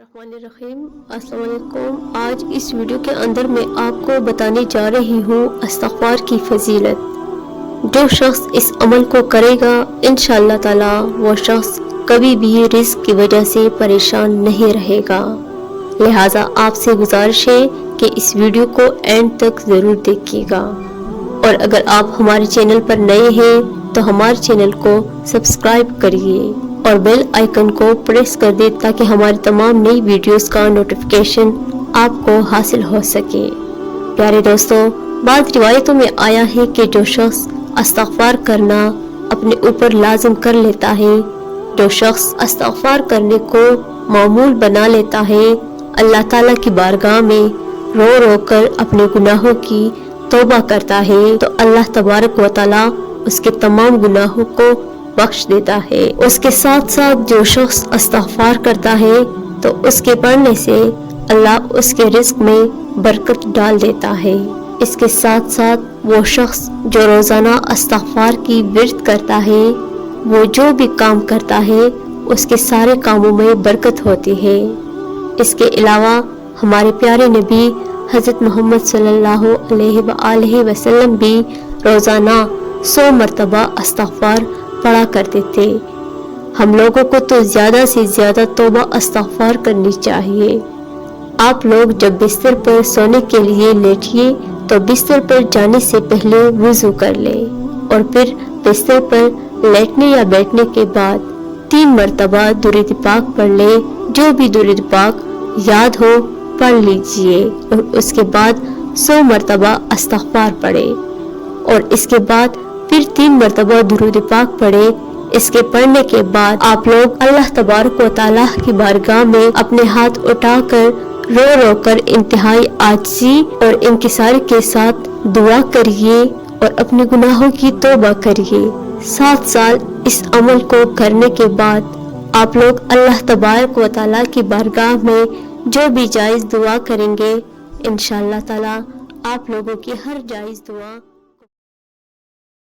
बिस्मिल्लाहिर्रहमानिर्रहीम। अस्सलाम वालेकुम। आज इस वीडियो के अंदर मैं आपको बताने जा रही हूँ इस्तिग़फ़ार की फजीलत। जो शख्स इस अमल को करेगा इंशाअल्लाह ताला वो शख्स कभी भी रिज़्क़ की वजह से परेशान नहीं रहेगा। लिहाजा आपसे गुजारिश है कि इस वीडियो को एंड तक ज़रूर देखिएगा, और अगर आप हमारे चैनल पर नए हैं तो हमारे चैनल को सब्सक्राइब करिए और बेल आइकन को प्रेस कर दे ताकि हमारी तमाम नई वीडियोस का नोटिफिकेशन आपको हासिल हो सके। प्यारे दोस्तों, बाद रिवायतों में आया है कि जो शख्स इस्तिग़फ़ार करना अपने ऊपर लाजिम कर लेता है, जो शख्स इस्तिग़फ़ार करने को मामूल बना लेता है, अल्लाह ताला की बारगाह में रो रो कर अपने गुनाहों की तौबा करता है, तो अल्लाह तबारक व तआला उसके तमाम गुनाहों को बख्श देता है। उसके साथ साथ जो शख्स इस्तिग़फ़ार करता है तो उसके पढ़ने से अल्लाह उसके रिज़्क़ में बरकत डाल देता है। इसके साथ साथ वो शख्स जो रोज़ाना इस्तिग़फ़ार की विर्द करता है, वो जो भी काम करता है उसके सारे कामों में बरकत होती है। इसके अलावा हमारे प्यारे नबी हज़रत मोहम्मद सल्लल्लाहु अलैहि वसल्लम भी रोज़ाना 100 मरतबा इस्तिग़फ़ार पढ़ा करते थे। हम लोगों को तो ज़्यादा से ज़्यादा तौबा इस्तिग़फ़ार करनी चाहिए। आप लोग जब बिस्तर पर सोने के लिए लेटिए तो बिस्तर पर जाने से पहले वुज़ू कर लें और फिर बिस्तर पर लेटने या बैठने के बाद 3 मरतबा दुरूद पाक पढ़ लें। जो भी दुरूद पाक याद हो पढ़ लीजिए और उसके बाद 100 मरतबा इस्तिग़फ़ार पढ़ें और इसके बाद फिर 3 मरतबा दुरूद पाक पढ़े। इसके पढ़ने के बाद आप लोग अल्लाह तबारक व तआला की बारगाह में अपने हाथ उठाकर रो रो कर इंतहाई आजिज़ी और इंकिसार के साथ दुआ करिए और अपने गुनाहों की तौबा करिए। 7 साल इस अमल को करने के बाद आप लोग अल्लाह तबारक व तआला की बारगाह में जो भी जायज़ दुआ करेंगे इंशाअल्लाह ताला आप लोगों की हर जायज़ दुआ